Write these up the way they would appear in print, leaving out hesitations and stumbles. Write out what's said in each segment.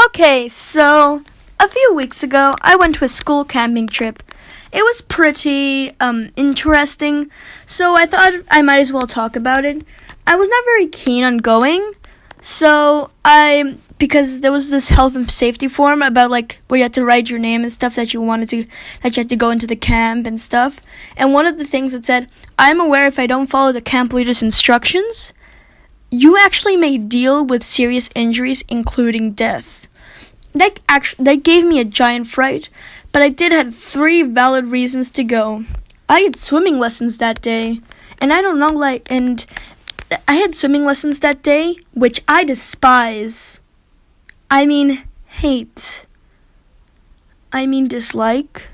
Okay, so a few weeks ago, I went to a school camping trip. It was pretty interesting, so I thought I might as well talk about it. I was not very keen on going, because there was this health and safety form about where you had to write your name and stuff that you had to go into the camp and stuff. And one of the things that said, I'm aware if I don't follow the camp leader's instructions, you actually may deal with serious injuries, including death. That gave me a giant fright, but I did have 3 valid reasons to go. I had swimming lessons that day, and I had swimming lessons that day, which I despise. I mean, hate. I mean, dislike.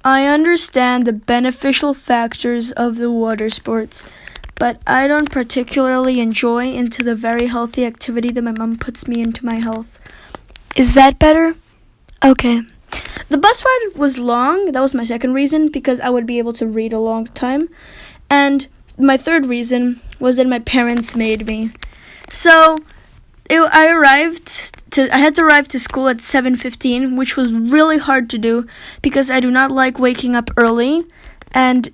I understand the beneficial factors of the water sports, but I don't particularly enjoy into the very healthy activity that my mom puts me into my health. Is that better? Okay. The bus ride was long. That was my second reason, because I would be able to read a long time. And my third reason was that my parents made me. So I had to arrive to school at 7:15, which was really hard to do because I do not like waking up early. And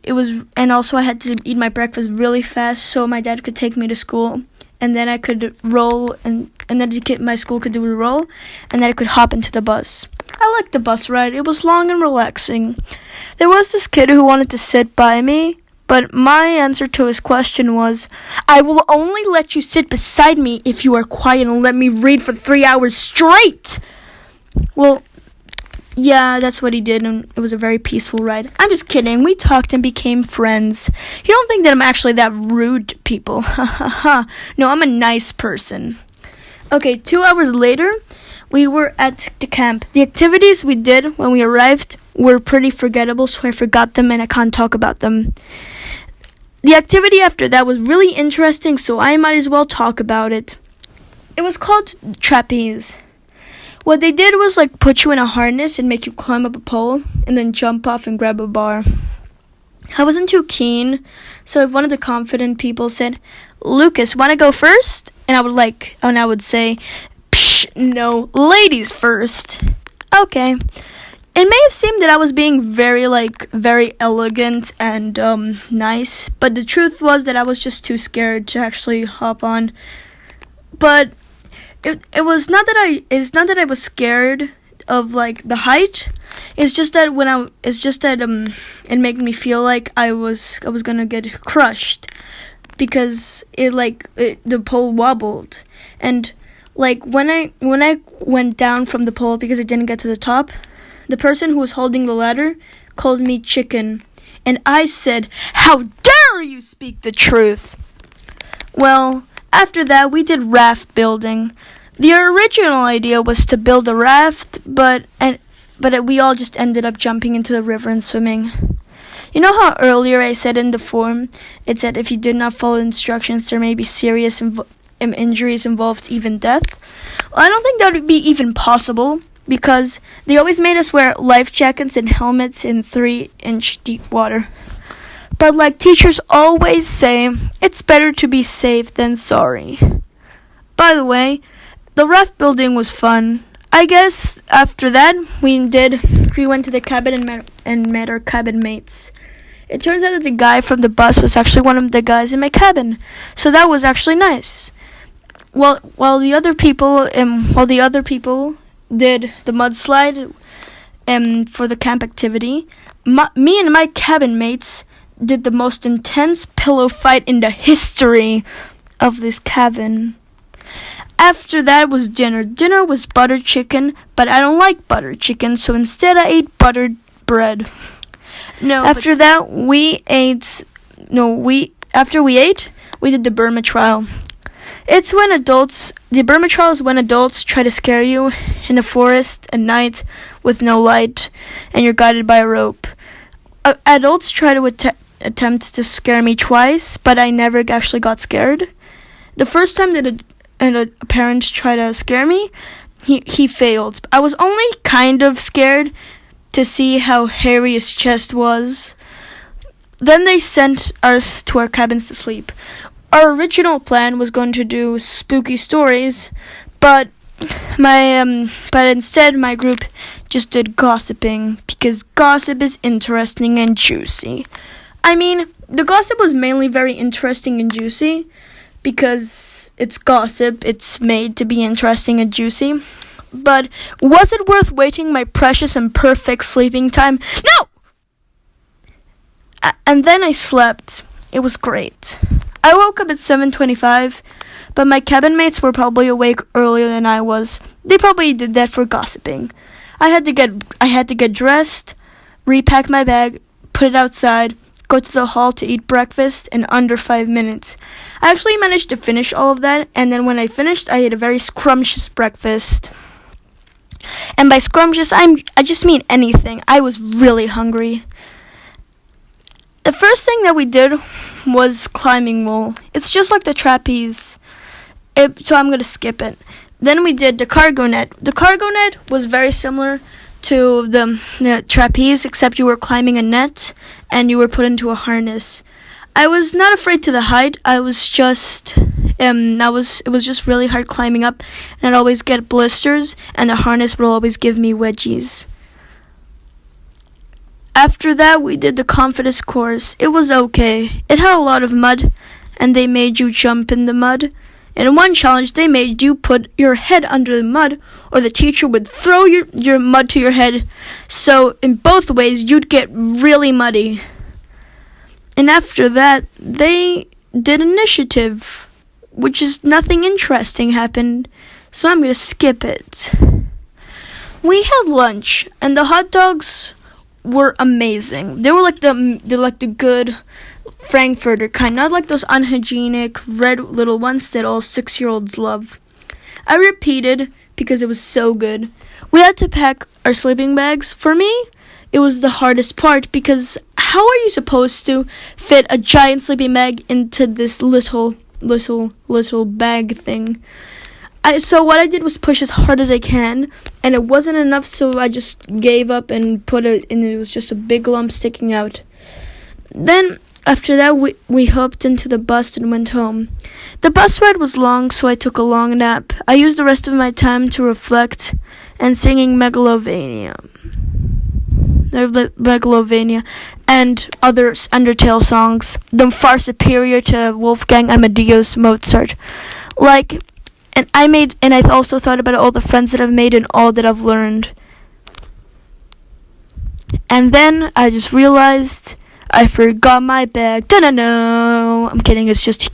also I had to eat my breakfast really fast so my dad could take me to school, and then I could roll, and then my school could do the roll, and then I could hop into the bus. I liked the bus ride. It was long and relaxing. There was this kid who wanted to sit by me, but my answer to his question was, I will only let you sit beside me if you are quiet and let me read for 3 hours straight. Well, yeah, that's what he did, and it was a very peaceful ride. I'm just kidding. We talked and became friends. You don't think that I'm actually that rude to people. Ha ha ha. No, I'm a nice person. Okay, 2 hours later, we were at the camp. The activities we did when we arrived were pretty forgettable, so I forgot them and I can't talk about them. The activity after that was really interesting, so I might as well talk about it. It was called trapeze. What they did was put you in a harness and make you climb up a pole and then jump off and grab a bar. I wasn't too keen, so if one of the confident people said, Lucas, wanna go first? And I would say, Psh, no, ladies first. Okay. It may have seemed that I was being very elegant and nice, but the truth was that I was just too scared to actually hop on. But it was not that I was scared of the height. It's just that it made me feel like I was gonna get crushed because the pole wobbled, and when I went down from the pole because I didn't get to the top, the person who was holding the ladder called me chicken, and I said, "How dare you speak the truth?" Well, after that, we did raft building. The original idea was to build a raft, but we all just ended up jumping into the river and swimming. You know how earlier I said in the form, it said if you did not follow instructions, there may be serious injuries involved, even death? Well, I don't think that would be even possible, because they always made us wear life jackets and helmets in 3-inch deep water. But teachers always say, it's better to be safe than sorry. By the way, the raft building was fun. I guess after that, we went to the cabin and met our cabin mates. It turns out that the guy from the bus was actually one of the guys in my cabin, so that was actually nice. While the other people did the mudslide for the camp activity, me and my cabin mates did the most intense pillow fight in the history of this cabin. After that was dinner. Dinner was buttered chicken, but I don't like buttered chicken, so instead I ate buttered bread. After we ate, we did the Burma trial. The Burma trial is when adults try to scare you in the forest at night with no light, and you're guided by a rope. Adults try to attempt to scare me twice, but I never actually got scared. The first time that a parent tried to scare me, he failed. I was only kind of scared to see how hairy his chest was. Then they sent us to our cabins to sleep. our original plan was going to do spooky stories, but instead my group just did gossiping, because gossip is interesting and juicy. I mean, the gossip was mainly very interesting and juicy, because it's gossip, it's made to be interesting and juicy. But was it worth waiting my precious and perfect sleeping time? No! And then I slept. It was great. I woke up at 7:25, but my cabin mates were probably awake earlier than I was. They probably did that for gossiping. I had to get dressed, repack my bag, put it outside, go to the hall to eat breakfast in under 5 minutes. I actually managed to finish all of that, and then when I finished, I ate a very scrumptious breakfast. And by scrumptious, I just mean anything. I was really hungry. The first thing that we did was climbing wall. It's just like the trapeze, so I'm going to skip it. Then we did the cargo net. The cargo net was very similar to the trapeze, except you were climbing a net and you were put into a harness. I was not afraid to the height. It was just really hard climbing up, and I'd always get blisters, and the harness would always give me wedgies. After that, we did the confidence course. It was okay. It had a lot of mud, and they made you jump in the mud. In one challenge, they made you put your head under the mud, or the teacher would throw your mud to your head. So in both ways, you'd get really muddy. And after that, they did initiative, which is nothing interesting happened, so I'm going to skip it. We had lunch, and the hot dogs were amazing. They were like the good Frankfurter kind, not like those unhygienic red little ones that all 6-year-olds love. I repeated because it was so good. We had to pack our sleeping bags. For me, it was the hardest part, because how are you supposed to fit a giant sleeping bag into this little bag thing? So what I did was push as hard as I can, and it wasn't enough, so I just gave up and put it, and it was just a big lump sticking out. Then, after that, we hopped into the bus and went home. The bus ride was long, so I took a long nap. I used the rest of my time to reflect and singing Megalovania and other Undertale songs, them far superior to Wolfgang Amadeus Mozart. And I also thought about all the friends that I've made and all that I've learned. And then I just realized I forgot my bag. No, I'm kidding. It's just.